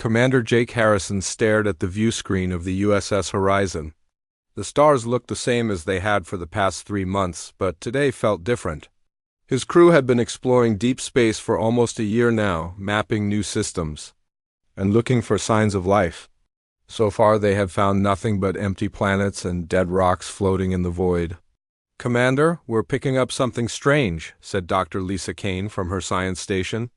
Commander Jake Harrison stared at the view screen of the USS Horizon. The stars looked the same as they had for the past 3 months, but today felt different. His crew had been exploring deep space for almost a year now, mapping new systems and looking for signs of life. So far they had found nothing but empty planets and dead rocks floating in the void. "Commander, we're picking up something strange," said Dr. Lisa Kane from her science station.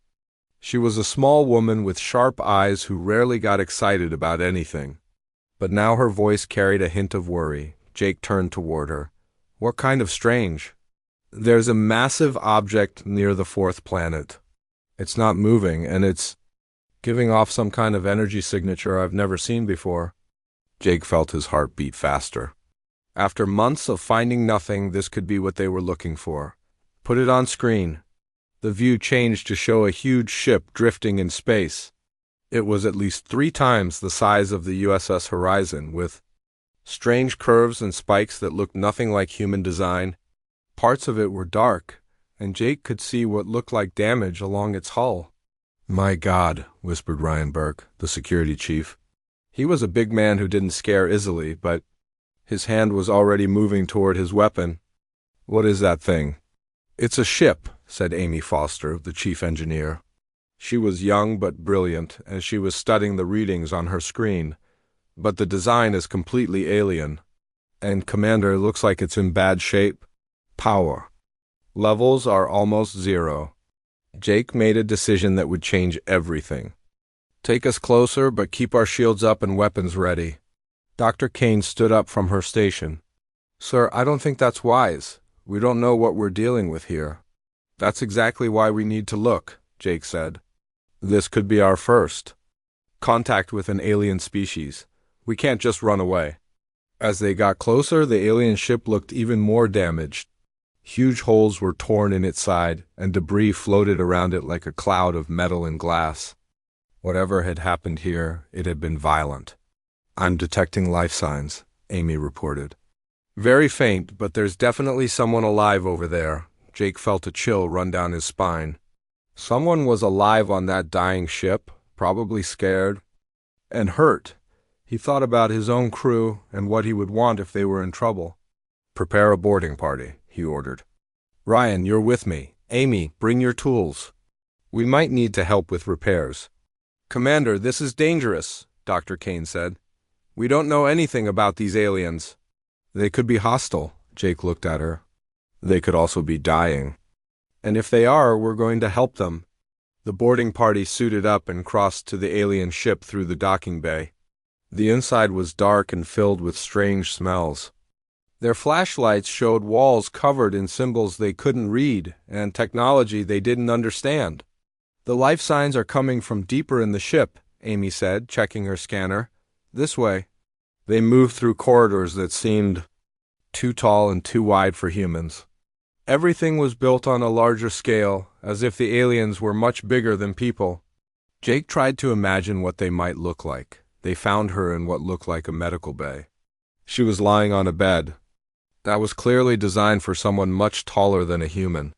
She was a small woman with sharp eyes who rarely got excited about anything. But now her voice carried a hint of worry. Jake turned toward her. "What kind of strange?" "There's a massive object near the 4th planet. It's not moving, and it's giving off some kind of energy signature I've never seen before." Jake felt his heart beat faster. After months of finding nothing, this could be what they were looking for. "Put it on screen." The view changed to show a huge ship drifting in space. It was at least 3 times the size of the USS Horizon, with strange curves and spikes that looked nothing like human design. Parts of it were dark, and Jake could see what looked like damage along its hull. "My God," whispered Ryan Burke, the security chief. He was a big man who didn't scare easily, but his hand was already moving toward his weapon. "What is that thing?" "It's a ship," said Amy Foster, the chief engineer. She was young but brilliant, and she was studying the readings on her screen. "But the design is completely alien. And, Commander, it looks like it's in bad shape. Power levels are almost 0. Jake made a decision that would change everything. "Take us closer, but keep our shields up and weapons ready." Dr. Kane stood up from her station. "Sir, I don't think that's wise. We don't know what we're dealing with here." "That's exactly why we need to look," Jake said. "This could be our first contact with an alien species. We can't just run away." As they got closer, the alien ship looked even more damaged. Huge holes were torn in its side, and debris floated around it like a cloud of metal and glass. Whatever had happened here, it had been violent. "I'm detecting life signs," Amy reported. "Very faint, but there's definitely someone alive over there." Jake felt a chill run down his spine. Someone was alive on that dying ship, probably scared and hurt. He thought about his own crew and what he would want if they were in trouble. "Prepare a boarding party," he ordered. "Ryan, you're with me. Amy, bring your tools. We might need to help with repairs." "Commander, this is dangerous," Dr. Kane said. "We don't know anything about these aliens." "They could be hostile," Jake looked at her. "They could also be dying. And if they are, we're going to help them." The boarding party suited up and crossed to the alien ship through the docking bay. The inside was dark and filled with strange smells. Their flashlights showed walls covered in symbols they couldn't read and technology they didn't understand. "The life signs are coming from deeper in the ship," Amy said, checking her scanner. "This way." They moved through corridors that seemed too tall and too wide for humans. Everything was built on a larger scale, as if the aliens were much bigger than people. Jake tried to imagine what they might look like. They found her in what looked like a medical bay. She was lying on a bed that was clearly designed for someone much taller than a human.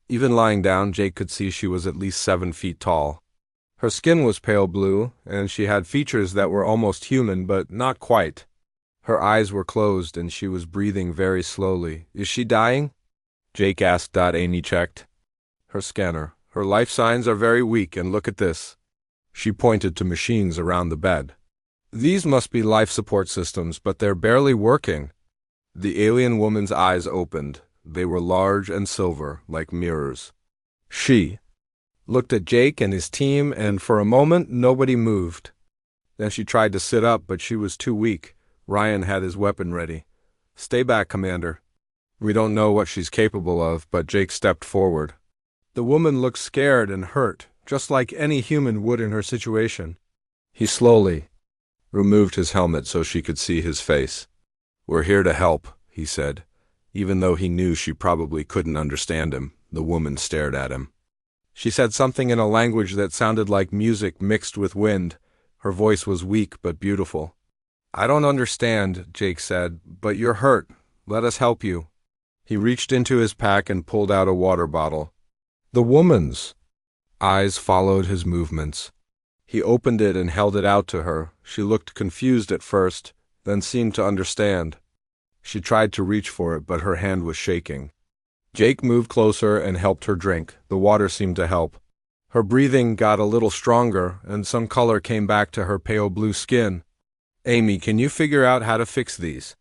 Even lying down, Jake could see she was at least 7 feet tall. Her skin was pale blue, and she had features that were almost human, but not quite. Her eyes were closed, and she was breathing very slowly. "Is she dying?" Jake asked. Amy checked her scanner. "Her life signs are very weak, and look at this." She pointed to machines around the bed. "These must be life support systems, but they're barely working." The alien woman's eyes opened. They were large and silver, like mirrors. She looked at Jake and his team, and for a moment nobody moved. Then she tried to sit up, but she was too weak. Ryan had his weapon ready. "Stay back, Commander. We don't know what she's capable of," but Jake stepped forward. The woman looked scared and hurt, just like any human would in her situation. He slowly removed his helmet so she could see his face. "We're here to help," he said. Even though he knew she probably couldn't understand him, the woman stared at him. She said something in a language that sounded like music mixed with wind. Her voice was weak but beautiful. "I don't understand," Jake said, "but you're hurt. Let us help you." He reached into his pack and pulled out a water bottle. The woman's eyes followed his movements. He opened it and held it out to her. She looked confused at first, then seemed to understand. She tried to reach for it, but her hand was shaking. Jake moved closer and helped her drink. The water seemed to help. Her breathing got a little stronger, and some color came back to her pale blue skin. "Amy, can you figure out how to fix these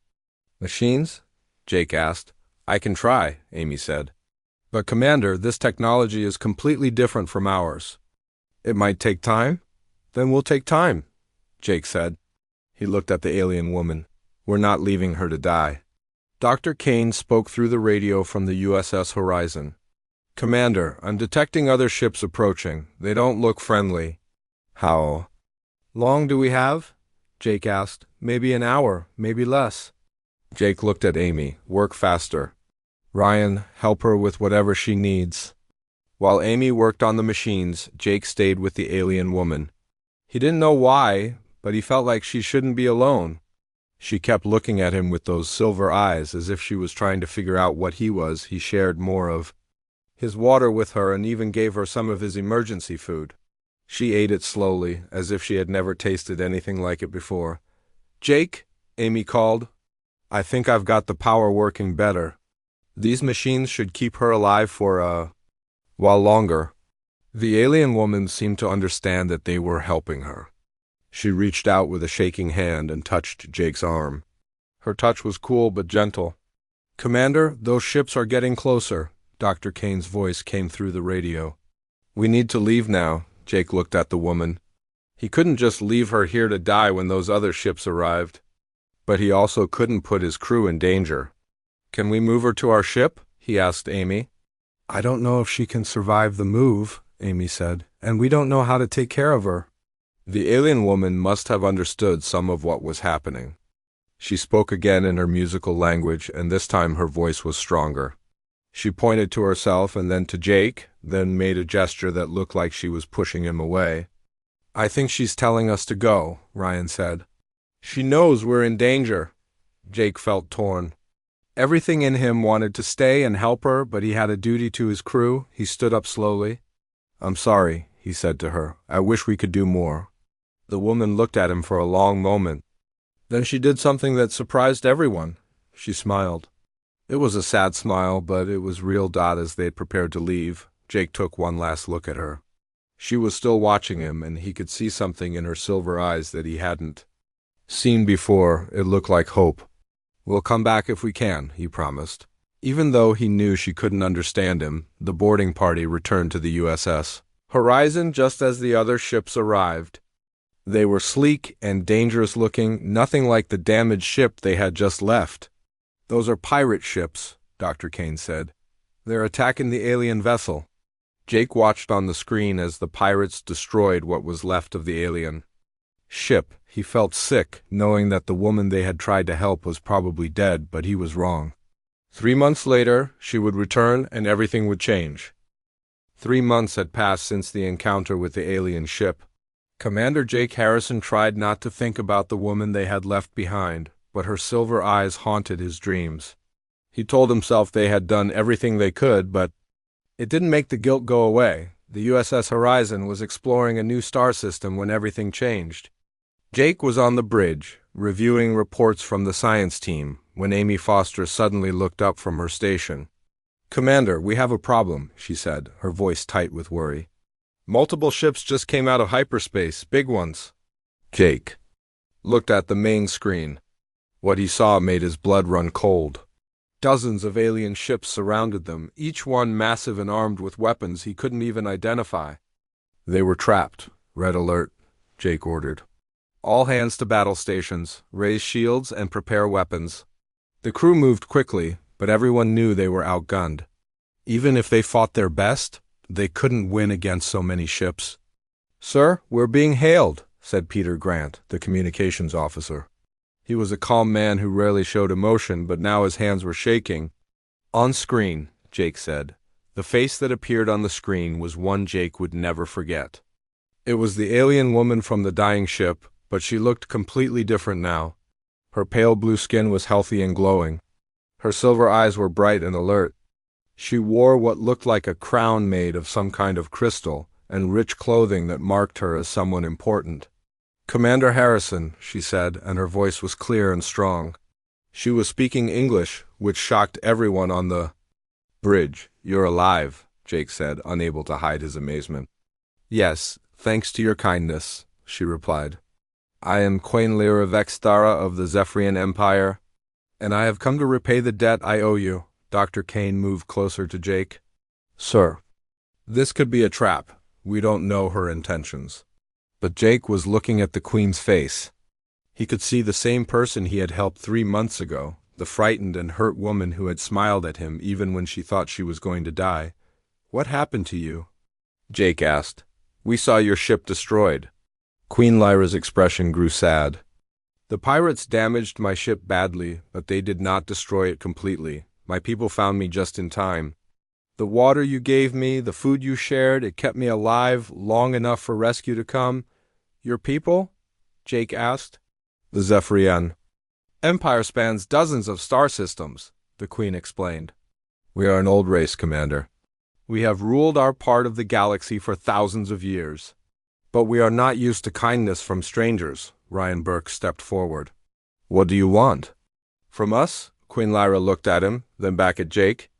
machines?" Jake asked. "I can try," Amy said. "But Commander, this technology is completely different from ours." "It might take time?" "Then we'll take time," Jake said. He looked at the alien woman. "We're not leaving her to die." Dr. Kane spoke through the radio from the USS Horizon. "Commander, I'm detecting other ships approaching. They don't look friendly." "How long do we have?" Jake asked. "Maybe an hour, maybe less." Jake looked at Amy. "Work faster. Ryan, help her with whatever she needs." While Amy worked on the machines, Jake stayed with the alien woman. He didn't know why, but he felt like she shouldn't be alone. She kept looking at him with those silver eyes, as if she was trying to figure out what he shared more of his water with her, and even gave her some of his emergency food. She ate it slowly, as if she had never tasted anything like it before. "Jake," Amy called, "I think I've got the power working better. These machines should keep her alive for a while longer." The alien woman seemed to understand that they were helping her. She reached out with a shaking hand and touched Jake's arm. Her touch was cool but gentle. "Commander, those ships are getting closer," Dr. Kane's voice came through the radio. "We need to leave now," Jake looked at the woman. He couldn't just leave her here to die when those other ships arrived. But he also couldn't put his crew in danger. "Can we move her to our ship?" he asked Amy. "I don't know if she can survive the move," Amy said, "and we don't know how to take care of her." The alien woman must have understood some of what was happening. She spoke again in her musical language, and this time her voice was stronger. She pointed to herself and then to Jake, then made a gesture that looked like she was pushing him away. "I think she's telling us to go," Ryan said. "She knows we're in danger." Jake felt torn. Everything in him wanted to stay and help her, but he had a duty to his crew. He stood up slowly. "I'm sorry," he said to her. "I wish we could do more." The woman looked at him for a long moment. Then she did something that surprised everyone. She smiled. It was a sad smile, but it was real. As they had prepared to leave, Jake took one last look at her. She was still watching him, and he could see something in her silver eyes that he hadn't seen before. It looked like hope. "We'll come back if we can," he promised. Even though he knew she couldn't understand him, the boarding party returned to the USS Horizon just as the other ships arrived. They were sleek and dangerous looking, nothing like the damaged ship they had just left. "Those are pirate ships," Dr. Kane said. "They're attacking the alien vessel." Jake watched on the screen as the pirates destroyed what was left of the alien ship. He felt sick, knowing that the woman they had tried to help was probably dead, but he was wrong. 3 months later, she would return and everything would change. 3 months had passed since the encounter with the alien ship. Commander Jake Harrison tried not to think about the woman they had left behind, but her silver eyes haunted his dreams. He told himself they had done everything they could, but it didn't make the guilt go away. The USS Horizon was exploring a new star system when everything changed. Jake was on the bridge, reviewing reports from the science team, when Amy Foster suddenly looked up from her station. "Commander, we have a problem," she said, her voice tight with worry. "Multiple ships just came out of hyperspace, big ones." Jake looked at the main screen. What he saw made his blood run cold. Dozens of alien ships surrounded them, each one massive and armed with weapons he couldn't even identify. "They were trapped. Red alert," Jake ordered. "All hands to battle stations, raise shields and prepare weapons." The crew moved quickly, but everyone knew they were outgunned. Even if they fought their best, they couldn't win against so many ships. "Sir, we're being hailed," said Peter Grant, the communications officer. He was a calm man who rarely showed emotion, but now his hands were shaking. "On screen," Jake said. The face that appeared on the screen was one Jake would never forget. It was the alien woman from the dying ship, but she looked completely different now. Her pale blue skin was healthy and glowing. Her silver eyes were bright and alert. She wore what looked like a crown made of some kind of crystal, and rich clothing that marked her as someone important. "Commander Harrison," she said, and her voice was clear and strong. She was speaking English, which shocked everyone on the bridge. "You're alive," Jake said, unable to hide his amazement. "Yes, thanks to your kindness," she replied. "I am Queen Lyra Vextara of the Zephyrian Empire, and I have come to repay the debt I owe you." Dr. Kane moved closer to Jake. "Sir, this could be a trap. We don't know her intentions." But Jake was looking at the Queen's face. He could see the same person he had helped 3 months ago, the frightened and hurt woman who had smiled at him even when she thought she was going to die. "What happened to you?" Jake asked. "We saw your ship destroyed." Queen Lyra's expression grew sad. "The pirates damaged my ship badly, but they did not destroy it completely. My people found me just in time. The water you gave me, the food you shared, it kept me alive long enough for rescue to come." "Your people?" Jake asked. "The Zephyrian Empire spans dozens of star systems," the Queen explained. "We are an old race, Commander. We have ruled our part of the galaxy for thousands of years. But we are not used to kindness from strangers." Ryan Burke stepped forward. "What do you want?" "From us?" Queen Lyra looked at him, then back at Jake.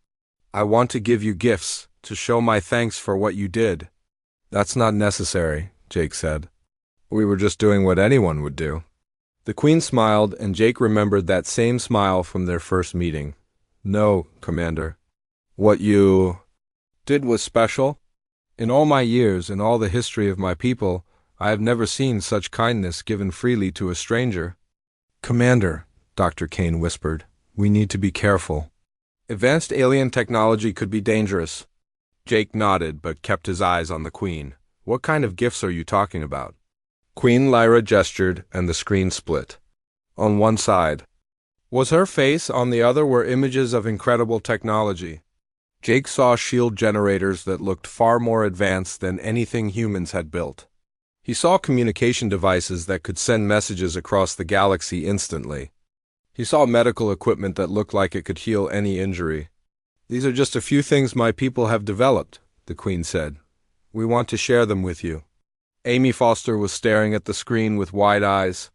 "I want to give you gifts, to show my thanks for what you did." "That's not necessary," Jake said. "We were just doing what anyone would do." The Queen smiled, and Jake remembered that same smile from their first meeting. "No, Commander. What you did was special. In all my years, in all the history of my people, I have never seen such kindness given freely to a stranger." "Commander," Dr. Kane whispered, "we need to be careful. Advanced alien technology could be dangerous." Jake nodded, but kept his eyes on the Queen. "What kind of gifts are you talking about?" Queen Lyra gestured, and the screen split. On one side was her face, on the other were images of incredible technology. Jake saw shield generators that looked far more advanced than anything humans had built. He saw communication devices that could send messages across the galaxy instantly. He saw medical equipment that looked like it could heal any injury. "These are just a few things my people have developed," the Queen said. "We want to share them with you." Amy Foster was staring at the screen with wide eyes.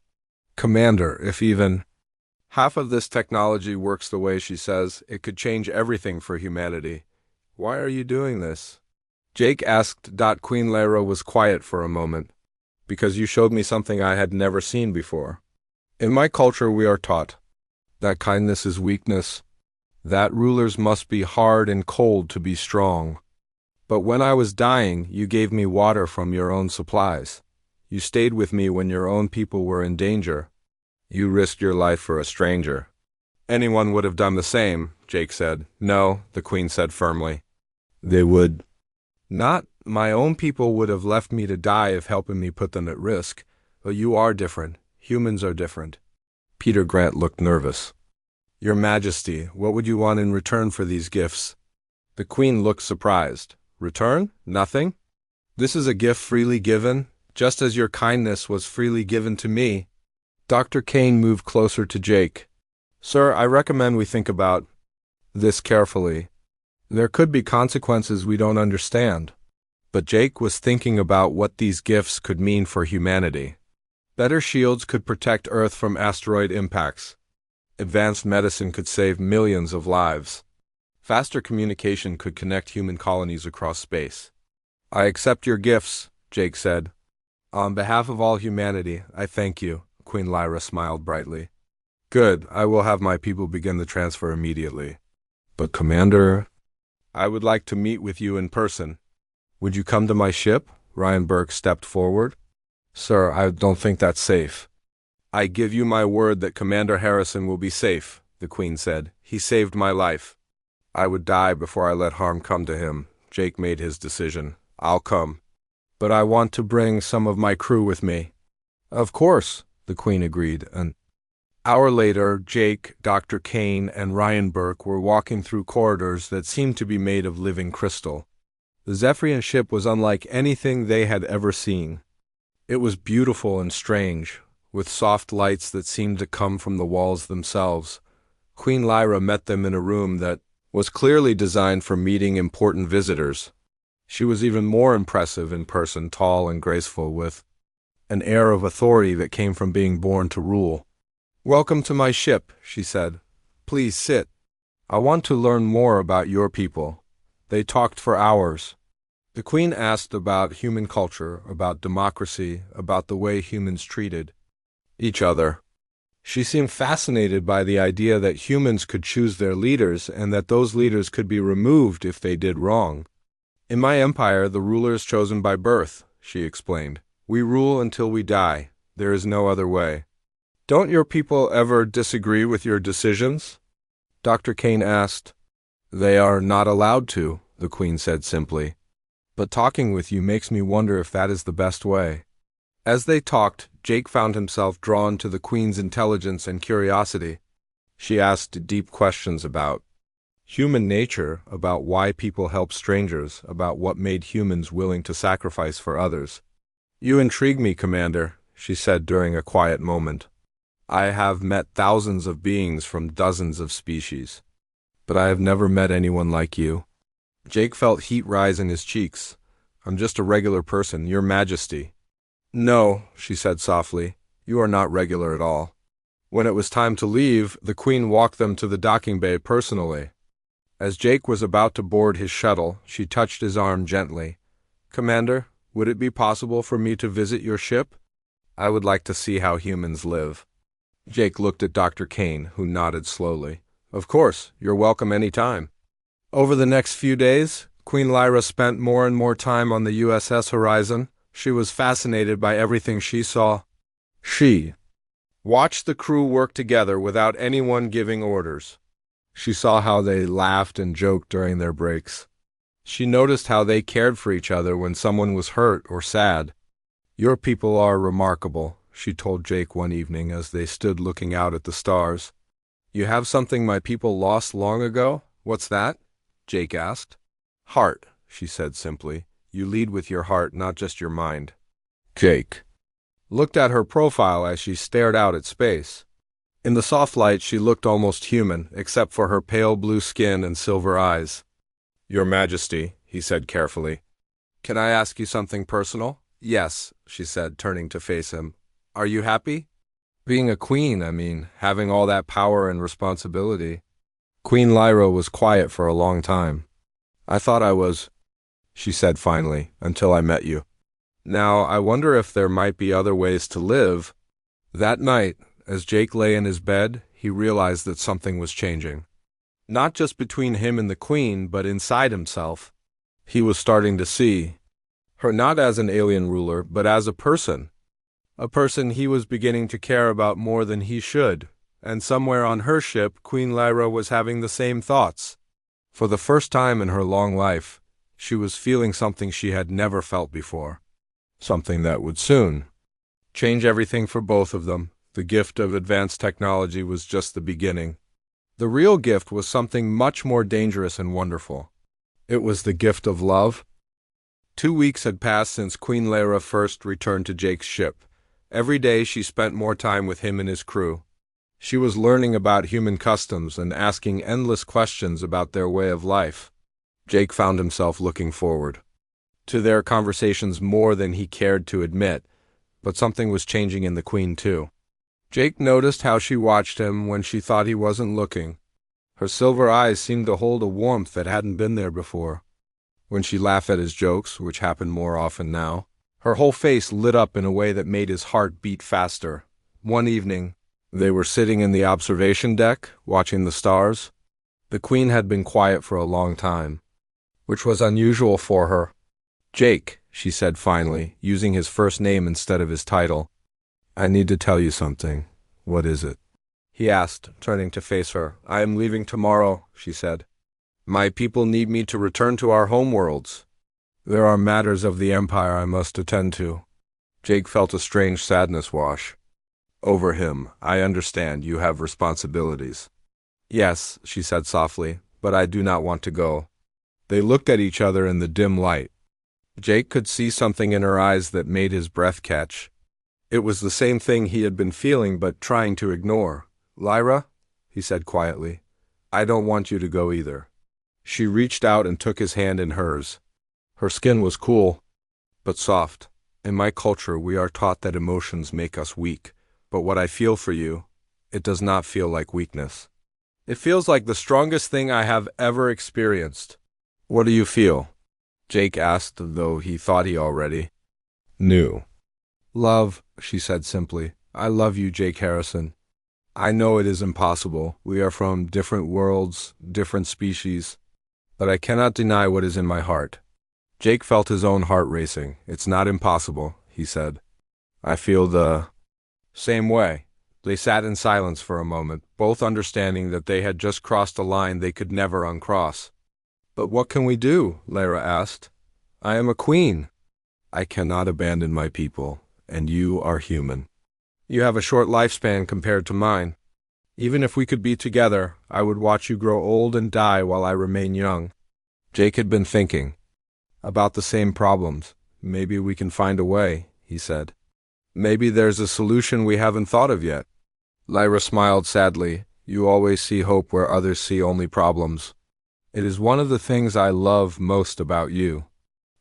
"Commander, if even half of this technology works the way she says, it could change everything for humanity. Why are you doing this?" Jake asked. Queen Lyra was quiet for a moment. "Because you showed me something I had never seen before. In my culture we are taught that kindness is weakness, that rulers must be hard and cold to be strong. But when I was dying, you gave me water from your own supplies. You stayed with me when your own people were in danger. You risked your life for a stranger." "Anyone would have done the same," Jake said. "No," the Queen said firmly. "They would not. My own people would have left me to die if helping me put them at risk. But you are different. Humans are different." Peter Grant looked nervous. "Your Majesty, what would you want in return for these gifts?" The Queen looked surprised. "Return? Nothing? This is a gift freely given, just as your kindness was freely given to me." Dr. Kane moved closer to Jake. "Sir, I recommend we think about this carefully. There could be consequences we don't understand." But Jake was thinking about what these gifts could mean for humanity. Better shields could protect Earth from asteroid impacts. Advanced medicine could save millions of lives. Faster communication could connect human colonies across space. "I accept your gifts," Jake said. "On behalf of all humanity, I thank you." Queen Lyra smiled brightly. "Good. I will have my people begin the transfer immediately." "But Commander, I would like to meet with you in person." "Would you come to my ship?" Ryan Burke stepped forward. "Sir, I don't think that's safe." "I give you my word that Commander Harrison will be safe," the Queen said. "He saved my life. I would die before I let harm come to him." Jake made his decision. "I'll come. But I want to bring some of my crew with me." "Of course," the Queen agreed. An hour later, Jake, Dr. Kane, and Ryan Burke were walking through corridors that seemed to be made of living crystal. The Zephyrian ship was unlike anything they had ever seen. It was beautiful and strange, with soft lights that seemed to come from the walls themselves. Queen Lyra met them in a room that was clearly designed for meeting important visitors. She was even more impressive in person, tall and graceful, with an air of authority that came from being born to rule. "Welcome to my ship," she said. "Please sit. I want to learn more about your people." They talked for hours. The Queen asked about human culture, about democracy, about the way humans treated each other. She seemed fascinated by the idea that humans could choose their leaders and that those leaders could be removed if they did wrong. "In my empire, the ruler is chosen by birth," she explained. "We rule until we die. There is no other way." "Don't your people ever disagree with your decisions?" Dr. Kane asked. "They are not allowed to," the Queen said simply. "But talking with you makes me wonder if that is the best way." As they talked, Jake found himself drawn to the Queen's intelligence and curiosity. She asked deep questions about human nature, about why people help strangers, about what made humans willing to sacrifice for others. "You intrigue me, Commander," she said during a quiet moment. "I have met thousands of beings from dozens of species, but I have never met anyone like you." Jake felt heat rise in his cheeks. "I'm just a regular person, Your Majesty." "No," she said softly, "you are not regular at all." When it was time to leave, the Queen walked them to the docking bay personally. As Jake was about to board his shuttle, she touched his arm gently. "Commander, would it be possible for me to visit your ship? I would like to see how humans live." Jake looked at Dr. Kane, who nodded slowly. "Of course, you're welcome any time." Over the next few days, Queen Lyra spent more and more time on the USS Horizon. She was fascinated by everything she saw. She watched the crew work together without anyone giving orders. She saw how they laughed and joked during their breaks. She noticed how they cared for each other when someone was hurt or sad. "Your people are remarkable," she told Jake one evening as they stood looking out at the stars. "You have something my people lost long ago? What's that?" Jake asked. "Heart," she said simply. "You lead with your heart, not just your mind." Jake looked at her profile as she stared out at space. In the soft light, she looked almost human, except for her pale blue skin and silver eyes. "Your Majesty," he said carefully. "Can I ask you something personal?" "Yes," she said, turning to face him. "Are you happy? Being a queen, I mean, having all that power and responsibility." Queen Lyra was quiet for a long time. "I thought I was," she said finally, "until I met you. Now, I wonder if there might be other ways to live." That night, as Jake lay in his bed, he realized that something was changing. Not just between him and the Queen, but inside himself. He was starting to see her not as an alien ruler, but as a person. A person he was beginning to care about more than he should. And somewhere on her ship, Queen Lyra was having the same thoughts. For the first time in her long life, she was feeling something she had never felt before. Something that would soon change everything for both of them. The gift of advanced technology was just the beginning. The real gift was something much more dangerous and wonderful. It was the gift of love. 2 weeks had passed since Queen Lyra first returned to Jake's ship. Every day she spent more time with him and his crew. She was learning about human customs and asking endless questions about their way of life. Jake found himself looking forward to their conversations more than he cared to admit, but something was changing in the Queen too. Jake noticed how she watched him when she thought he wasn't looking. Her silver eyes seemed to hold a warmth that hadn't been there before. When she laughed at his jokes, which happened more often now, her whole face lit up in a way that made his heart beat faster. One evening, they were sitting in the observation deck, watching the stars. The Queen had been quiet for a long time, which was unusual for her. "Jake," she said finally, using his first name instead of his title. "I need to tell you something." "What is it?" he asked, turning to face her. "I am leaving tomorrow," she said. "My people need me to return to our homeworlds. There are matters of the Empire I must attend to." Jake felt a strange sadness wash over him. "I understand you have responsibilities." "Yes," she said softly, "but I do not want to go." They looked at each other in the dim light. Jake could see something in her eyes that made his breath catch. It was the same thing he had been feeling but trying to ignore. "Lyra," he said quietly, "I don't want you to go either." She reached out and took his hand in hers. Her skin was cool, but soft. In my culture, we are taught that emotions make us weak, but what I feel for you, it does not feel like weakness. It feels like the strongest thing I have ever experienced. What do you feel? Jake asked, though he thought he already knew. Love, she said simply. I love you, Jake Harrison. I know it is impossible. We are from different worlds, different species, but I cannot deny what is in my heart. Jake felt his own heart racing. It's not impossible, he said. I feel the same way. They sat in silence for a moment, both understanding that they had just crossed a line they could never uncross. But what can we do? Lyra asked. I am a queen. I cannot abandon my people, and you are human. You have a short lifespan compared to mine. Even if we could be together, I would watch you grow old and die while I remain young. Jake had been thinking about the same problems. Maybe we can find a way, he said. Maybe there's a solution we haven't thought of yet. Lyra smiled sadly. You always see hope where others see only problems. It is one of the things I love most about you.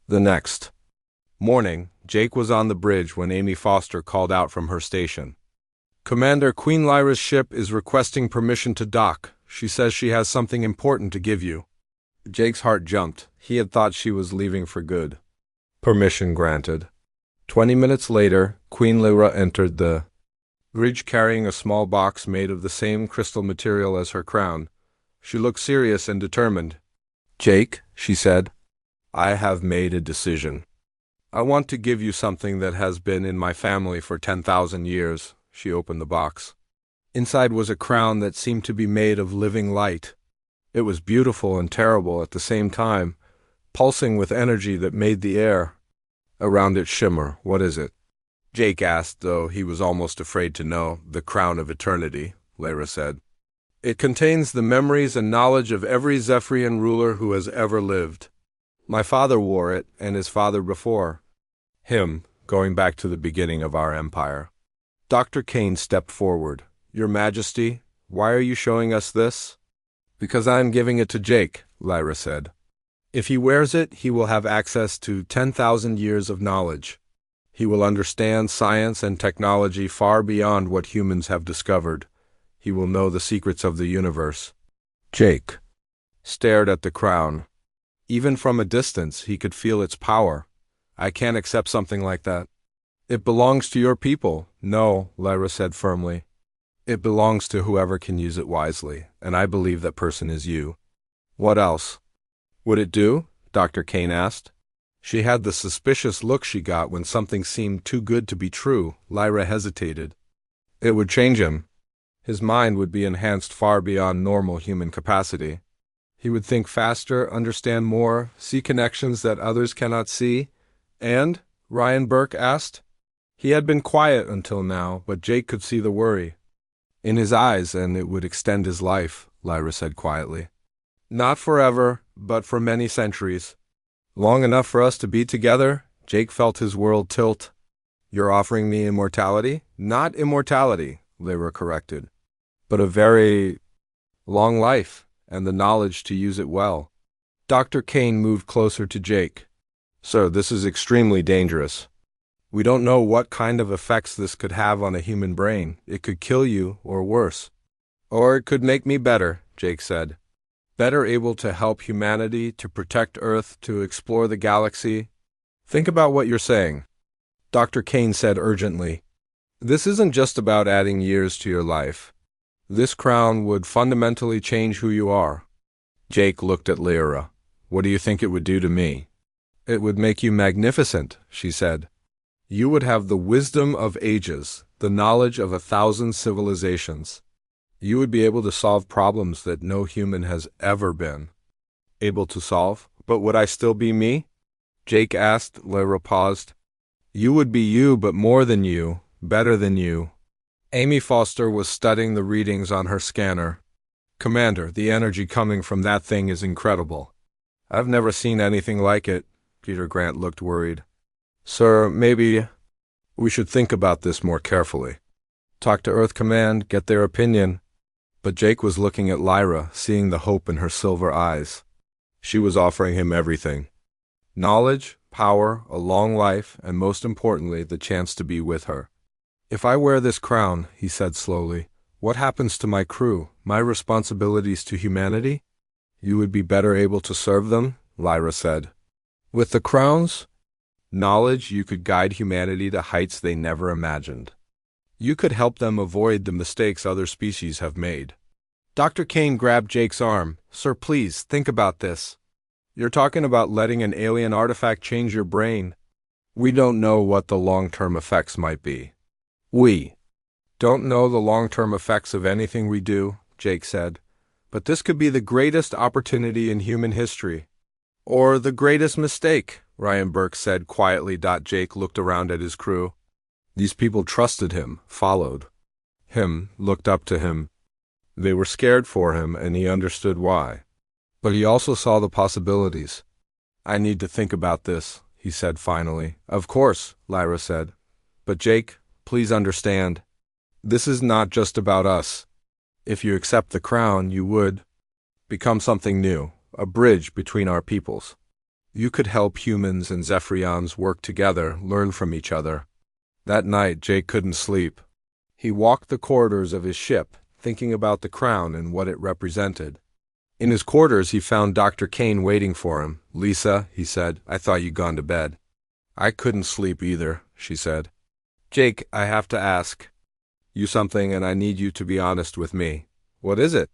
The next morning, Jake was on the bridge when Amy Foster called out from her station. Commander, Queen Lyra's ship is requesting permission to dock. She says she has something important to give you. Jake's heart jumped. He had thought she was leaving for good. Permission granted. 20 minutes later, Queen Lyra entered the bridge carrying a small box made of the same crystal material as her crown. She looked serious and determined. Jake, she said, I have made a decision. I want to give you something that has been in my family for 10,000 years. She opened the box. Inside was a crown that seemed to be made of living light. It was beautiful and terrible at the same time, pulsing with energy that made the air around it shimmer. What is it? Jake asked, though he was almost afraid to know. The crown of eternity, Lyra said. It contains the memories and knowledge of every Zephyrian ruler who has ever lived. My father wore it, and his father before him, going back to the beginning of our empire. Dr. Kane stepped forward. Your Majesty, why are you showing us this? Because I am giving it to Jake, Lyra said. If he wears it, he will have access to 10,000 years of knowledge. He will understand science and technology far beyond what humans have discovered. He will know the secrets of the universe. Jake stared at the crown. Even from a distance, he could feel its power. I can't accept something like that. It belongs to your people. No, Lyra said firmly. It belongs to whoever can use it wisely, and I believe that person is you. What else? Would it do? Dr. Kane asked. She had the suspicious look she got when something seemed too good to be true. Lyra hesitated. It would change him. His mind would be enhanced far beyond normal human capacity. He would think faster, understand more, see connections that others cannot see. And? Ryan Burke asked. He had been quiet until now, but Jake could see the worry in his eyes, and it would extend his life, Lyra said quietly. Not forever, but for many centuries. Long enough for us to be together? Jake felt his world tilt. You're offering me immortality? Not immortality, Lyra corrected, but a very long life, and the knowledge to use it well. Dr. Kane moved closer to Jake. Sir, this is extremely dangerous. We don't know what kind of effects this could have on a human brain. It could kill you, or worse. Or it could make me better, Jake said. Better able to help humanity, to protect Earth, to explore the galaxy. Think about what you're saying. Dr. Kane said urgently. This isn't just about adding years to your life. This crown would fundamentally change who you are. Jake looked at Lyra. What do you think it would do to me? It would make you magnificent, she said. You would have the wisdom of ages, the knowledge of 1,000 civilizations. You would be able to solve problems that no human has ever been able to solve. But would I still be me? Jake asked. Lyra paused. You would be you, but more than you, better than you. Amy Foster was studying the readings on her scanner. Commander, the energy coming from that thing is incredible. I've never seen anything like it. Peter Grant looked worried. Sir, maybe we should think about this more carefully. Talk to Earth Command, get their opinion. But Jake was looking at Lyra, seeing the hope in her silver eyes. She was offering him everything. Knowledge, power, a long life, and most importantly, the chance to be with her. If I wear this crown, he said slowly, what happens to my crew, my responsibilities to humanity? You would be better able to serve them, Lyra said. With the crown's knowledge, you could guide humanity to heights they never imagined. You could help them avoid the mistakes other species have made. Dr. Kane grabbed Jake's arm. Sir, please, think about this. You're talking about letting an alien artifact change your brain. We don't know what the long-term effects might be. We don't know the long-term effects of anything we do, Jake said. But this could be the greatest opportunity in human history. Or the greatest mistake, Ryan Burke said quietly. Jake looked around at his crew. These people trusted him, followed him, looked up to him. They were scared for him, and he understood why. But he also saw the possibilities. I need to think about this, he said finally. Of course, Lyra said. But Jake, please understand. This is not just about us. If you accept the crown, you would become something new, a bridge between our peoples. You could help humans and Zephyrians work together, learn from each other. That night, Jake couldn't sleep. He walked the corridors of his ship, thinking about the crown and what it represented. In his quarters, he found Dr. Kane waiting for him. Lisa, he said, I thought you'd gone to bed. I couldn't sleep either, she said. Jake, I have to ask you something, and I need you to be honest with me. What is it?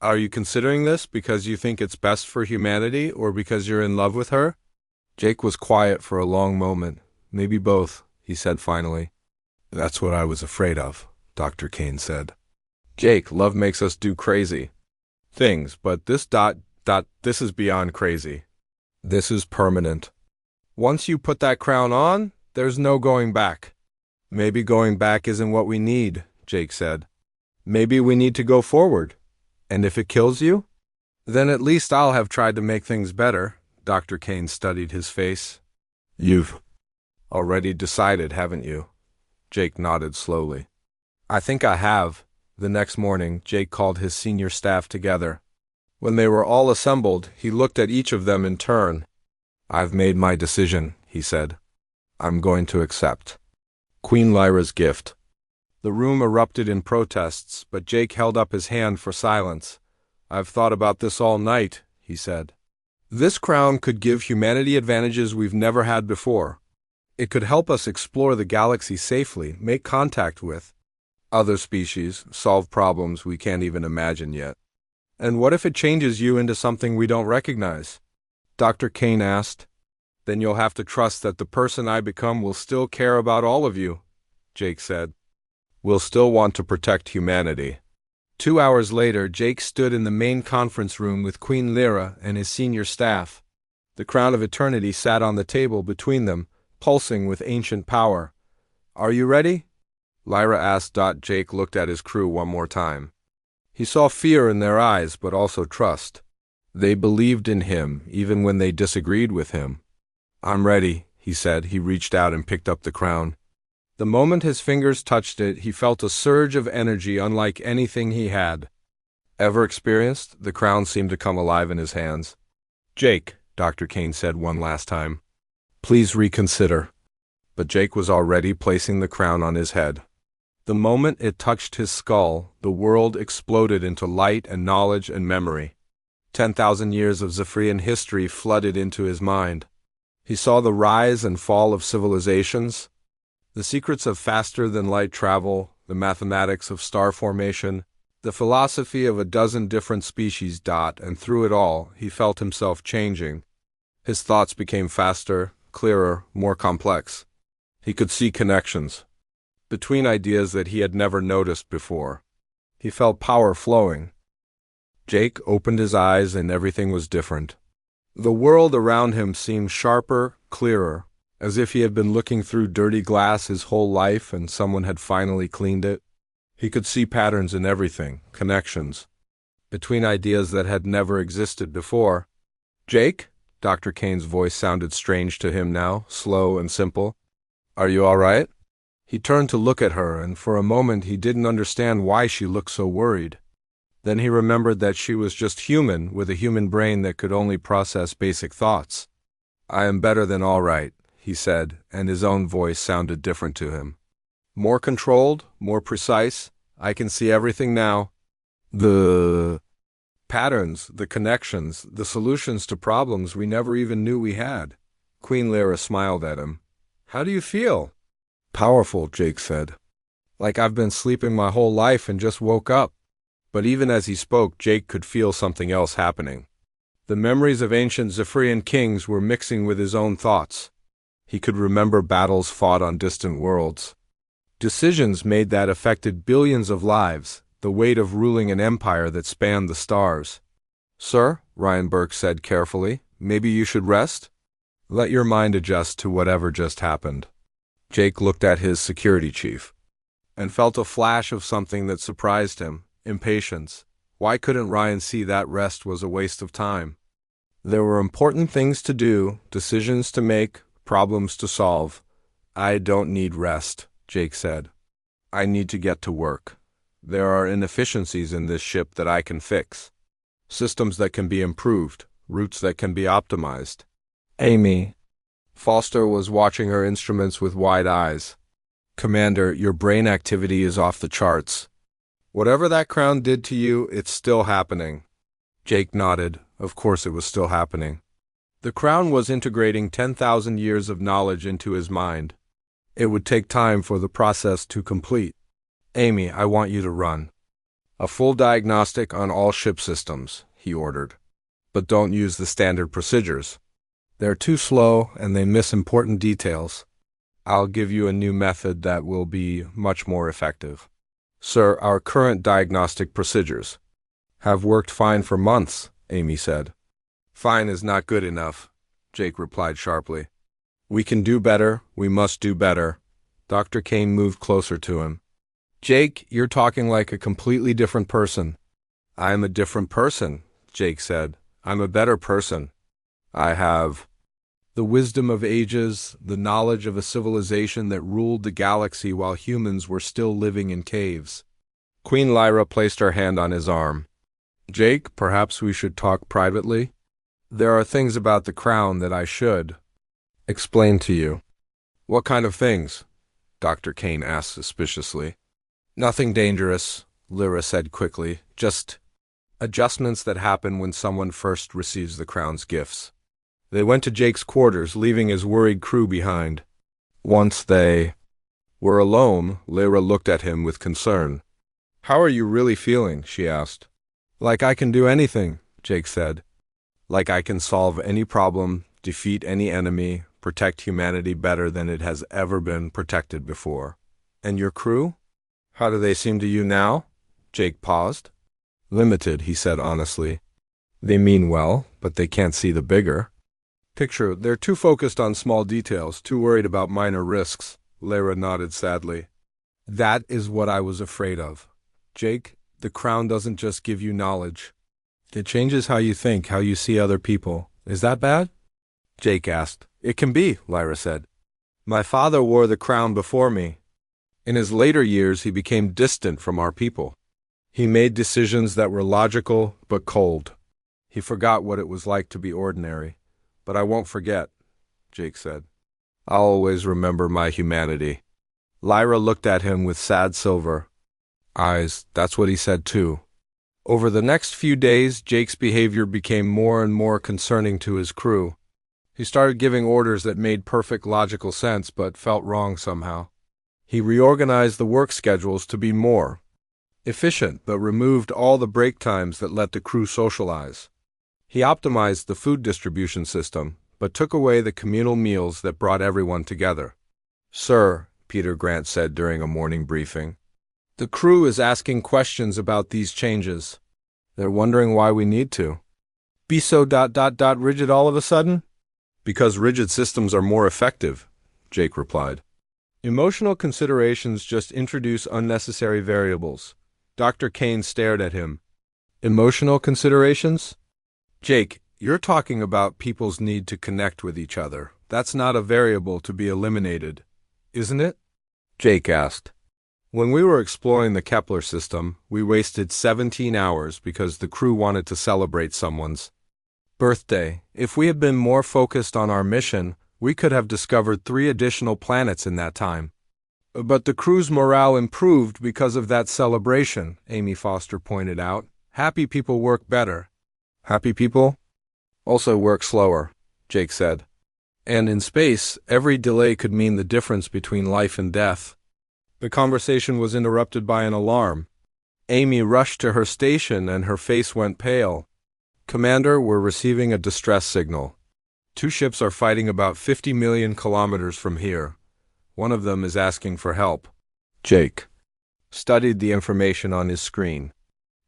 Are you considering this because you think it's best for humanity, or because you're in love with her? Jake was quiet for a long moment. Maybe both, he said finally. That's what I was afraid of, Dr. Kane said. Jake, love makes us do crazy things, but this is beyond crazy. This is permanent. Once you put that crown on, there's no going back. Maybe going back isn't what we need, Jake said. Maybe we need to go forward. And if it kills you? Then at least I'll have tried to make things better. Dr. Kane studied his face. You've already decided, haven't you? Jake nodded slowly. I think I have. The next morning, Jake called his senior staff together. When they were all assembled, he looked at each of them in turn. I've made my decision, he said. I'm going to accept Queen Lyra's gift. The room erupted in protests, but Jake held up his hand for silence. I've thought about this all night, he said. This crown could give humanity advantages we've never had before. It could help us explore the galaxy safely, make contact with other species, solve problems we can't even imagine yet. And what if it changes you into something we don't recognize? Dr. Kane asked. Then you'll have to trust that the person I become will still care about all of you, Jake said. We'll still want to protect humanity. 2 hours later, Jake stood in the main conference room with Queen Lyra and his senior staff. The crown of eternity sat on the table between them, pulsing with ancient power. Are you ready? Lyra asked. Jake looked at his crew one more time. He saw fear in their eyes, but also trust. They believed in him, even when they disagreed with him. I'm ready, he said. He reached out and picked up the crown. The moment his fingers touched it, he felt a surge of energy unlike anything he had ever experienced. The crown seemed to come alive in his hands. Jake, Dr. Kane said one last time, please reconsider. But Jake was already placing the crown on his head. The moment it touched his skull, the world exploded into light and knowledge and memory. 10,000 years of Zephyrian history flooded into his mind. He saw the rise and fall of civilizations, the secrets of faster-than-light travel, the mathematics of star formation, the philosophy of a dozen different species. And through it all, he felt himself changing. His thoughts became faster, clearer, more complex. He could see connections between ideas that he had never noticed before. He felt power flowing. Jake opened his eyes and everything was different. The world around him seemed sharper, clearer, as if he had been looking through dirty glass his whole life and someone had finally cleaned it. He could see patterns in everything, connections between ideas that had never existed before. Jake? Dr. Kane's voice sounded strange to him now, slow and simple. Are you all right? He turned to look at her, and for a moment he didn't understand why she looked so worried. Then he remembered that she was just human, with a human brain that could only process basic thoughts. I am better than all right, he said, and his own voice sounded different to him. More controlled, more precise. I can see everything now. The patterns, the connections, the solutions to problems we never even knew we had. Queen Lyra smiled at him. How do you feel? Powerful, Jake said. Like I've been sleeping my whole life and just woke up. But even as he spoke, Jake could feel something else happening. The memories of ancient Zephyrian kings were mixing with his own thoughts. He could remember battles fought on distant worlds. Decisions made that affected billions of lives, the weight of ruling an empire that spanned the stars. Sir, Ryan Burke said carefully, maybe you should rest? Let your mind adjust to whatever just happened. Jake looked at his security chief and felt a flash of something that surprised him, impatience. Why couldn't Ryan see that rest was a waste of time? There were important things to do, decisions to make, problems to solve. I don't need rest, Jake said. I need to get to work. There are inefficiencies in this ship that I can fix. Systems that can be improved, routes that can be optimized. Amy. Foster was watching her instruments with wide eyes. Commander, your brain activity is off the charts. Whatever that crown did to you, it's still happening. Jake nodded. Of course it was still happening. The crown was integrating 10,000 years of knowledge into his mind. It would take time for the process to complete. Amy, I want you to run a full diagnostic on all ship systems, he ordered. But don't use the standard procedures. They're too slow and they miss important details. I'll give you a new method that will be much more effective. Sir, our current diagnostic procedures have worked fine for months, Amy said. Fine is not good enough, Jake replied sharply. We can do better, we must do better. Dr. Kane moved closer to him. Jake, you're talking like a completely different person. I'm a different person, Jake said. I'm a better person. I have the wisdom of ages, the knowledge of a civilization that ruled the galaxy while humans were still living in caves. Queen Lyra placed her hand on his arm. Jake, perhaps we should talk privately? There are things about the crown that I should explain to you. What kind of things? Dr. Kane asked suspiciously. Nothing dangerous, Lyra said quickly. Just adjustments that happen when someone first receives the crown's gifts. They went to Jake's quarters, leaving his worried crew behind. Once they were alone, Lyra looked at him with concern. How are you really feeling? She asked. Like I can do anything, Jake said. Like I can solve any problem, defeat any enemy, protect humanity better than it has ever been protected before. And your crew? How do they seem to you now? Jake paused. Limited, he said honestly. They mean well, but they can't see the bigger picture. They're too focused on small details, too worried about minor risks. Lyra nodded sadly. That is what I was afraid of. Jake, the crown doesn't just give you knowledge. It changes how you think, how you see other people. Is that bad? Jake asked. It can be, Lyra said. My father wore the crown before me. In his later years, he became distant from our people. He made decisions that were logical but cold. He forgot what it was like to be ordinary. But I won't forget, Jake said. I'll always remember my humanity. Lyra looked at him with sad silver eyes. That's what he said too. Over the next few days, Jake's behavior became more and more concerning to his crew. He started giving orders that made perfect logical sense but felt wrong somehow. He reorganized the work schedules to be more efficient but removed all the break times that let the crew socialize. He optimized the food distribution system, but took away the communal meals that brought everyone together. Sir, Peter Grant said during a morning briefing, the crew is asking questions about these changes. They're wondering why we need to be so rigid all of a sudden? Because rigid systems are more effective, Jake replied. Emotional considerations just introduce unnecessary variables. Dr. Kane stared at him. Emotional considerations? Jake, you're talking about people's need to connect with each other. That's not a variable to be eliminated, isn't it? Jake asked. When we were exploring the Kepler system, we wasted 17 hours because the crew wanted to celebrate someone's birthday. If we had been more focused on our mission, we could have discovered 3 additional planets in that time. But the crew's morale improved because of that celebration, Amy Foster pointed out. Happy people work better. Happy people also work slower, Jake said. And in space, every delay could mean the difference between life and death. The conversation was interrupted by an alarm. Amy rushed to her station and her face went pale. Commander, we're receiving a distress signal. 2 ships are fighting about 50 million kilometers from here. One of them is asking for help. Jake studied the information on his screen.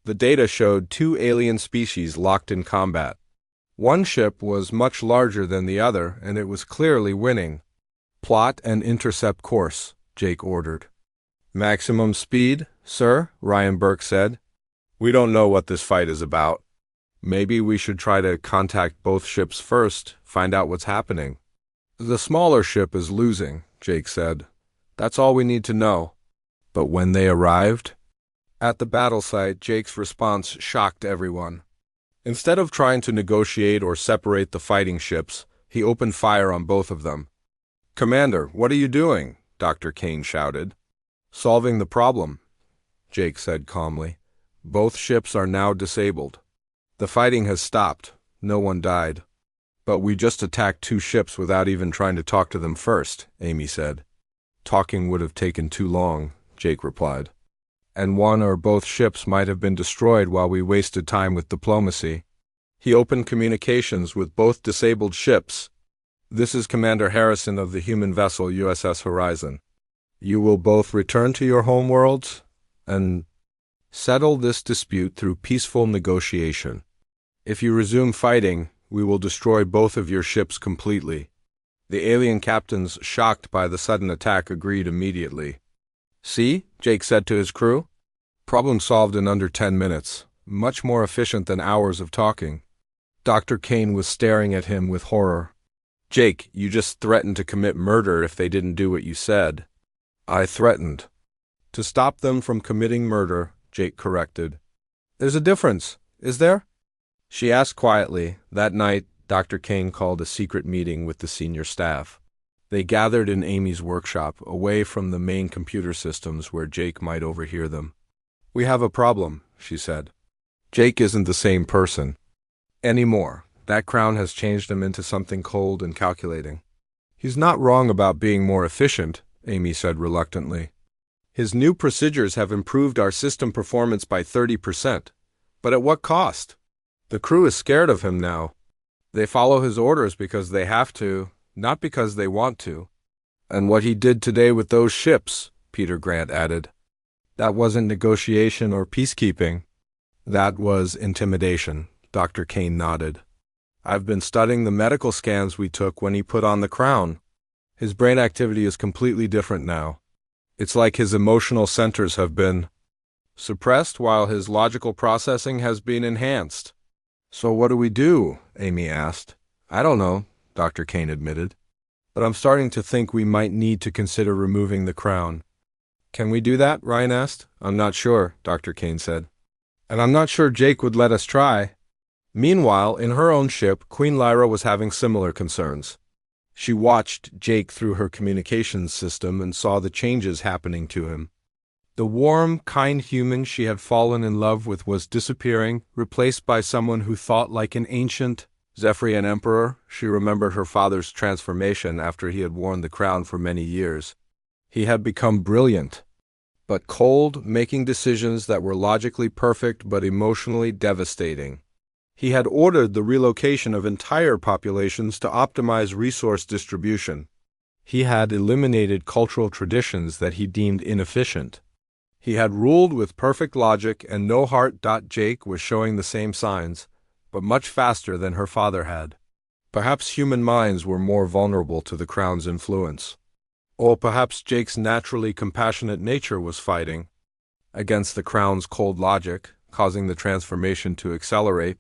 The data showed 2 alien species locked in combat. One ship was much larger than the other, and it was clearly winning. Plot and intercept course, Jake ordered. Maximum speed, sir, Ryan Burke said. We don't know what this fight is about. Maybe we should try to contact both ships first, find out what's happening. The smaller ship is losing, Jake said. That's all we need to know. But when they arrived? At the battle site, Jake's response shocked everyone. Instead of trying to negotiate or separate the fighting ships, he opened fire on both of them. Commander, what are you doing? Dr. Kane shouted. Solving the problem, Jake said calmly. Both ships are now disabled. The fighting has stopped. No one died. But we just attacked 2 ships without even trying to talk to them first, Amy said. Talking would have taken too long, Jake replied. And one or both ships might have been destroyed while we wasted time with diplomacy. He opened communications with both disabled ships. This is Commander Harrison of the human vessel USS Horizon. You will both return to your homeworlds and settle this dispute through peaceful negotiation. If you resume fighting, we will destroy both of your ships completely. The alien captains, shocked by the sudden attack, agreed immediately. See, Jake said to his crew. Problem solved in under 10 minutes. Much more efficient than hours of talking. Dr. Kane was staring at him with horror. Jake, you just threatened to commit murder if they didn't do what you said. I threatened to stop them from committing murder, Jake corrected. There's a difference, is there? She asked quietly. That night, Dr. Kane called a secret meeting with the senior staff. They gathered in Amy's workshop, away from the main computer systems where Jake might overhear them. We have a problem, she said. Jake isn't the same person anymore. That crown has changed him into something cold and calculating. He's not wrong about being more efficient, Amy said reluctantly. His new procedures have improved our system performance by 30%. But at what cost? The crew is scared of him now. They follow his orders because they have to, not because they want to. And what he did today with those ships, Peter Grant added. That wasn't negotiation or peacekeeping. That was intimidation, Dr. Kane nodded. I've been studying the medical scans we took when he put on the crown. His brain activity is completely different now. It's like his emotional centers have been suppressed while his logical processing has been enhanced. So what do we do? Amy asked. I don't know, Dr. Kane admitted. But I'm starting to think we might need to consider removing the crown. Can we do that? Ryan asked. I'm not sure, Dr. Kane said. And I'm not sure Jake would let us try. Meanwhile, in her own ship, Queen Lyra was having similar concerns. She watched Jake through her communications system and saw the changes happening to him. The warm, kind human she had fallen in love with was disappearing, replaced by someone who thought like an ancient Zephyrian emperor. She remembered her father's transformation after he had worn the crown for many years. He had become brilliant, but cold, making decisions that were logically perfect but emotionally devastating. He had ordered the relocation of entire populations to optimize resource distribution. He had eliminated cultural traditions that he deemed inefficient. He had ruled with perfect logic, and no heart. Jake was showing the same signs, but much faster than her father had. Perhaps human minds were more vulnerable to the crown's influence. Or perhaps Jake's naturally compassionate nature was fighting against the crown's cold logic, causing the transformation to accelerate.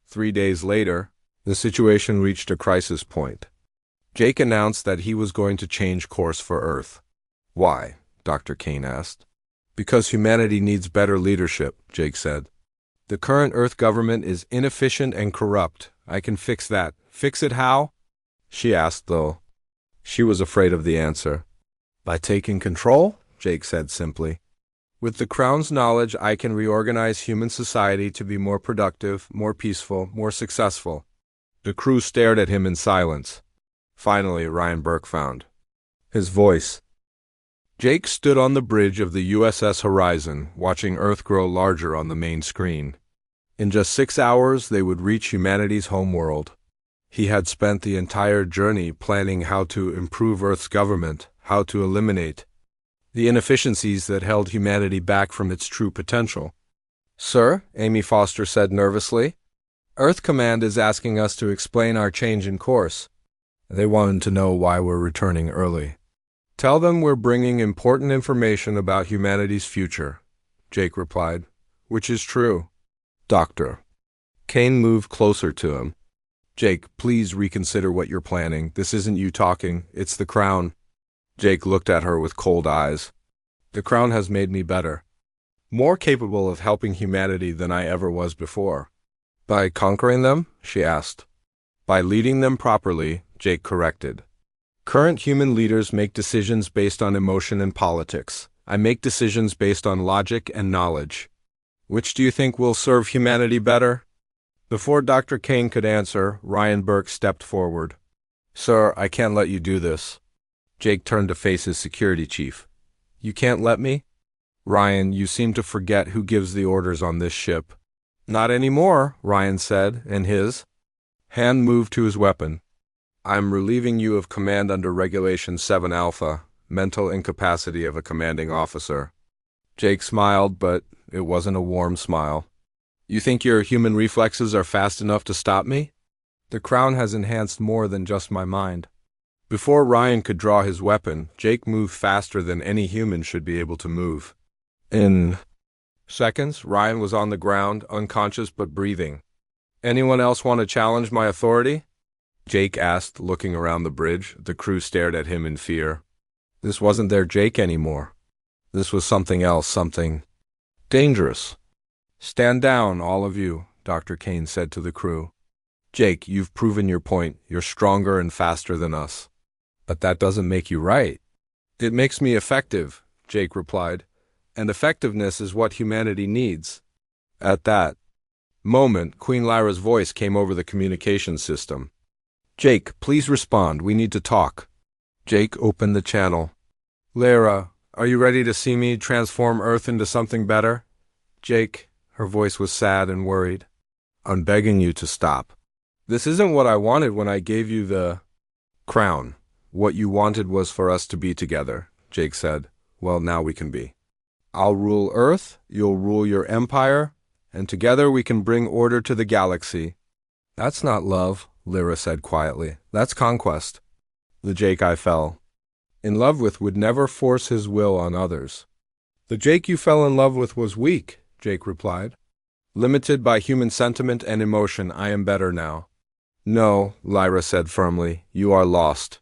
3 days later, the situation reached a crisis point. Jake announced that he was going to change course for Earth. Why? Dr. Kane asked. Because humanity needs better leadership, Jake said. The current Earth government is inefficient and corrupt. I can fix that. Fix it how? She asked, though. She was afraid of the answer. By taking control, Jake said simply. With the Crown's knowledge, I can reorganize human society to be more productive, more peaceful, more successful. The crew stared at him in silence. Finally, Ryan Burke found his voice. Jake stood on the bridge of the USS Horizon, watching Earth grow larger on the main screen. In just 6 hours, they would reach humanity's homeworld. He had spent the entire journey planning how to improve Earth's government, how to eliminate the inefficiencies that held humanity back from its true potential. Sir, Amy Foster said nervously, Earth Command is asking us to explain our change in course. They wanted to know why we're returning early. Tell them we're bringing important information about humanity's future, Jake replied, which is true. Doctor. Kane moved closer to him. Jake, please reconsider what you're planning. This isn't you talking, it's the Crown. Jake looked at her with cold eyes. The Crown has made me better, more capable of helping humanity than I ever was before. By conquering them? She asked. By leading them properly, Jake corrected. Current human leaders make decisions based on emotion and politics. I make decisions based on logic and knowledge. Which do you think will serve humanity better? Before Dr. Kane could answer, Ryan Burke stepped forward. Sir, I can't let you do this. Jake turned to face his security chief. You can't let me? Ryan, you seem to forget who gives the orders on this ship. Not anymore, Ryan said, and his hand moved to his weapon. I'm relieving you of command under Regulation 7 Alpha, mental incapacity of a commanding officer. Jake smiled, but it wasn't a warm smile. You think your human reflexes are fast enough to stop me? The Crown has enhanced more than just my mind. Before Ryan could draw his weapon, Jake moved faster than any human should be able to move. In seconds, Ryan was on the ground, unconscious but breathing. Anyone else want to challenge my authority? Jake asked, looking around the bridge. The crew stared at him in fear. This wasn't their Jake anymore. This was something else, something dangerous. Stand down, all of you, Dr. Kane said to the crew. Jake, you've proven your point. You're stronger and faster than us. But that doesn't make you right. It makes me effective, Jake replied. And effectiveness is what humanity needs. At that moment, Queen Lyra's voice came over the communication system. Jake, please respond. We need to talk. Jake opened the channel. Lyra, are you ready to see me transform Earth into something better? Jake, her voice was sad and worried. I'm begging you to stop. This isn't what I wanted when I gave you the crown. What you wanted was for us to be together, Jake said. Well, now we can be. I'll rule Earth, you'll rule your empire, and together we can bring order to the galaxy. That's not love, Lyra said quietly. That's conquest. The Jake I fell in love with would never force his will on others. The Jake you fell in love with was weak, Jake replied. Limited by human sentiment and emotion, I am better now. No, Lyra said firmly, you are lost.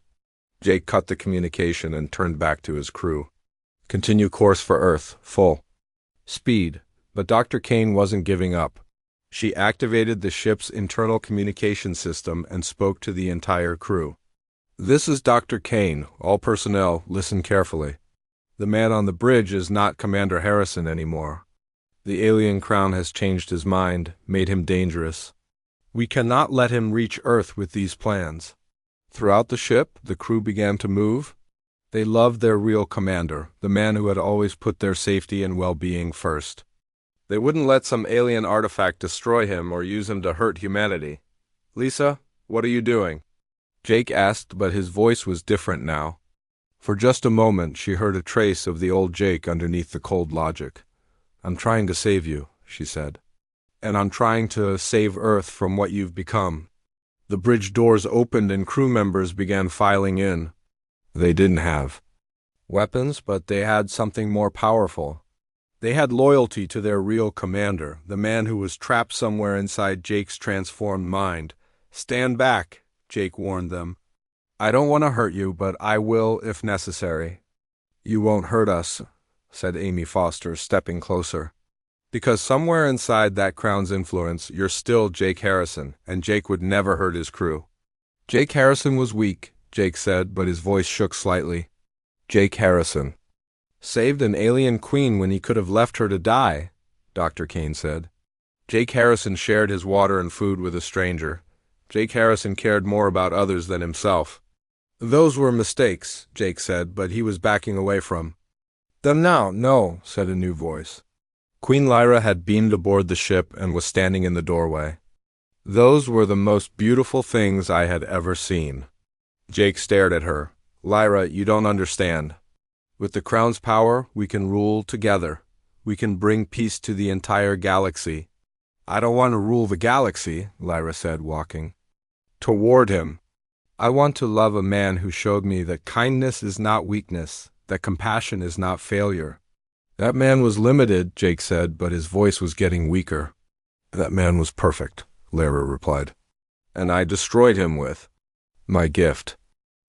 Jake cut the communication and turned back to his crew. Continue course for Earth, full speed. But Dr. Kane wasn't giving up. She activated the ship's internal communication system and spoke to the entire crew. This is Dr. Kane. All personnel, listen carefully. The man on the bridge is not Commander Harrison anymore. The alien Crown has changed his mind, made him dangerous. We cannot let him reach Earth with these plans. Throughout the ship, the crew began to move. They loved their real commander, the man who had always put their safety and well-being first. They wouldn't let some alien artifact destroy him or use him to hurt humanity. Lisa, what are you doing? Jake asked, but his voice was different now. For just a moment, she heard a trace of the old Jake underneath the cold logic. I'm trying to save you, she said. And I'm trying to save Earth from what you've become. The bridge doors opened and crew members began filing in. They didn't have weapons, but they had something more powerful. They had loyalty to their real commander, the man who was trapped somewhere inside Jake's transformed mind. Stand back, Jake warned them. I don't want to hurt you, but I will if necessary. You won't hurt us, said Amy Foster, stepping closer. Because somewhere inside that crown's influence, you're still Jake Harrison, and Jake would never hurt his crew. Jake Harrison was weak, Jake said, but his voice shook slightly. Jake Harrison saved an alien queen when he could have left her to die, Dr. Kane said. Jake Harrison shared his water and food with a stranger. Jake Harrison cared more about others than himself. Those were mistakes, Jake said, but he was backing away from them now. No, said a new voice. Queen Lyra had beamed aboard the ship and was standing in the doorway. Those were the most beautiful things I had ever seen. Jake stared at her. Lyra, you don't understand. With the crown's power, we can rule together. We can bring peace to the entire galaxy. I don't want to rule the galaxy, Lyra said, walking toward him. I want to love a man who showed me that kindness is not weakness, that compassion is not failure. That man was limited, Jake said, but his voice was getting weaker. That man was perfect, Lyra replied. And I destroyed him with my gift.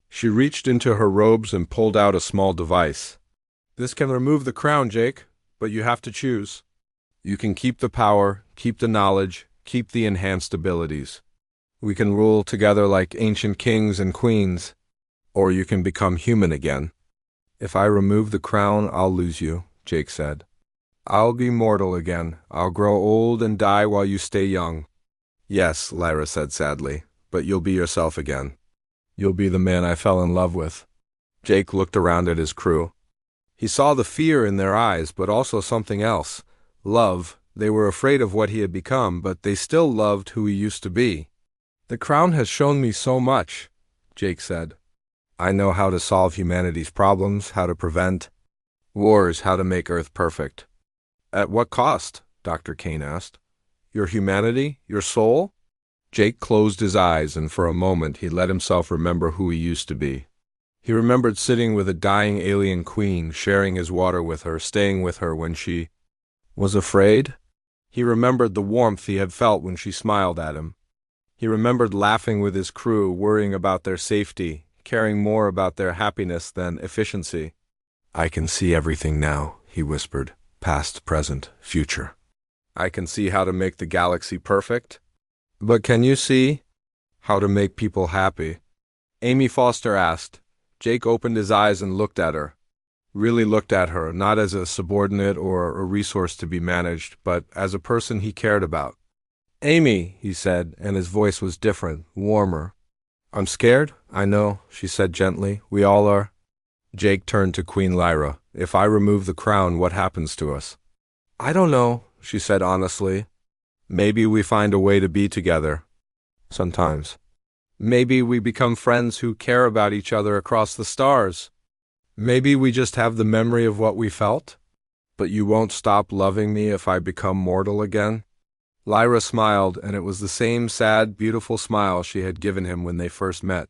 She reached into her robes and pulled out a small device. This can remove the crown, Jake, but you have to choose. You can keep the power, keep the knowledge, keep the enhanced abilities. We can rule together like ancient kings and queens, or you can become human again. If I remove the crown, I'll lose you, Jake said. I'll be mortal again. I'll grow old and die while you stay young. Yes, Lyra said sadly, but you'll be yourself again. You'll be the man I fell in love with. Jake looked around at his crew. He saw the fear in their eyes, but also something else. Love. They were afraid of what he had become, but they still loved who he used to be. The crown has shown me so much, Jake said. I know how to solve humanity's problems, how to prevent wars, how to make Earth perfect. At what cost? Dr. Kane asked. Your humanity? Your soul? Jake closed his eyes, and for a moment he let himself remember who he used to be. He remembered sitting with a dying alien queen, sharing his water with her, staying with her when she was afraid. He remembered the warmth he had felt when she smiled at him. He remembered laughing with his crew, worrying about their safety, caring more about their happiness than efficiency. I can see everything now, he whispered. Past, present, future. I can see how to make the galaxy perfect. But can you see how to make people happy? Amy Foster asked. Jake opened his eyes and looked at her. Really looked at her, not as a subordinate or a resource to be managed, but as a person he cared about. Amy, he said, and his voice was different, warmer. I'm scared, I know, she said gently. We all are. Jake turned to Queen Lyra. If I remove the crown, what happens to us? I don't know, she said honestly. Maybe we find a way to be together. Sometimes. Maybe we become friends who care about each other across the stars. Maybe we just have the memory of what we felt. But you won't stop loving me if I become mortal again? Lyra smiled, and it was the same sad, beautiful smile she had given him when they first met.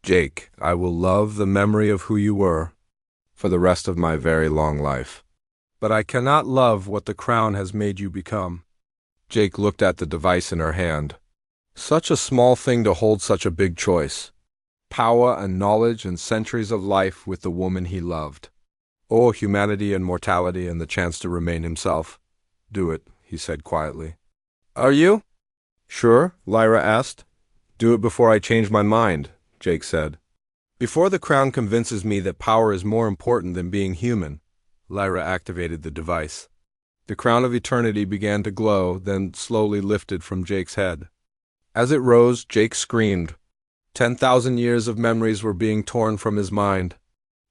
Jake, I will love the memory of who you were for the rest of my very long life. But I cannot love what the crown has made you become. Jake looked at the device in her hand. Such a small thing to hold such a big choice. Power and knowledge and centuries of life with the woman he loved. Oh, humanity and mortality and the chance to remain himself. Do it, he said quietly. Are you? Sure, Lyra asked. Do it before I change my mind, Jake said. Before the crown convinces me that power is more important than being human. Lyra activated the device. The crown of eternity began to glow, then slowly lifted from Jake's head. As it rose, Jake screamed. 10,000 years of memories were being torn from his mind.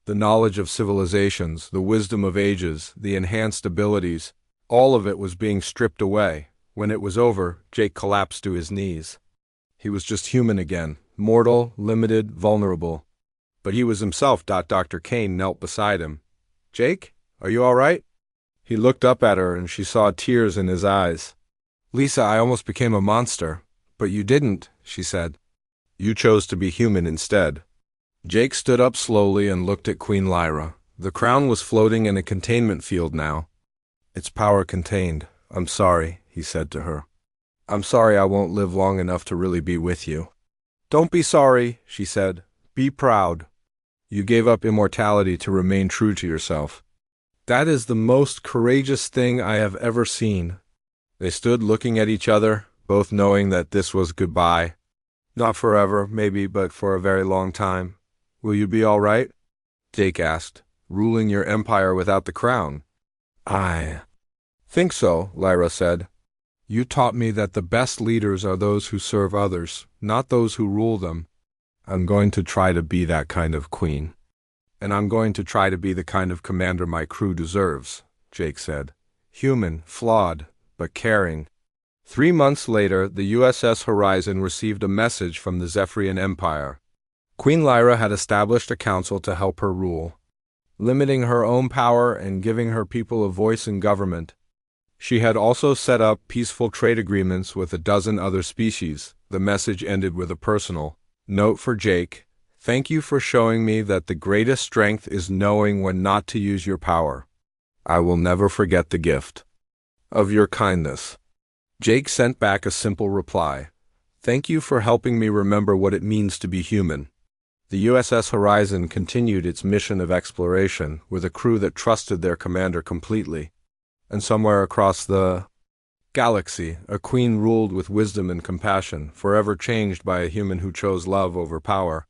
The knowledge of civilizations, the wisdom of ages, the enhanced abilities, all of it was being stripped away. When it was over, Jake collapsed to his knees. He was just human again, mortal, limited, vulnerable. But he was himself. Dr. Kane knelt beside him. Jake, are you all right? He looked up at her and she saw tears in his eyes. Lisa, I almost became a monster. But you didn't, she said. You chose to be human instead. Jake stood up slowly and looked at Queen Lyra. The crown was floating in a containment field now. Its power contained. I'm sorry, he said to her. I'm sorry I won't live long enough to really be with you. Don't be sorry, she said. Be proud. You gave up immortality to remain true to yourself. That is the most courageous thing I have ever seen. They stood looking at each other, both knowing that this was goodbye. Not forever, maybe, but for a very long time. Will you be all right? Jake asked. Ruling your empire without the crown. I think so, Lyra said. You taught me that the best leaders are those who serve others, not those who rule them. I'm going to try to be that kind of queen. And I'm going to try to be the kind of commander my crew deserves, Jake said. Human, flawed, but caring. 3 months later, the USS Horizon received a message from the Zephyrian Empire. Queen Lyra had established a council to help her rule, limiting her own power and giving her people a voice in government. She had also set up peaceful trade agreements with a dozen other species. The message ended with a personal note for Jake. Thank you for showing me that the greatest strength is knowing when not to use your power. I will never forget the gift of your kindness. Jake sent back a simple reply. Thank you for helping me remember what it means to be human. The USS Horizon continued its mission of exploration with a crew that trusted their commander completely. And somewhere across the galaxy, a queen ruled with wisdom and compassion, forever changed by a human who chose love over power.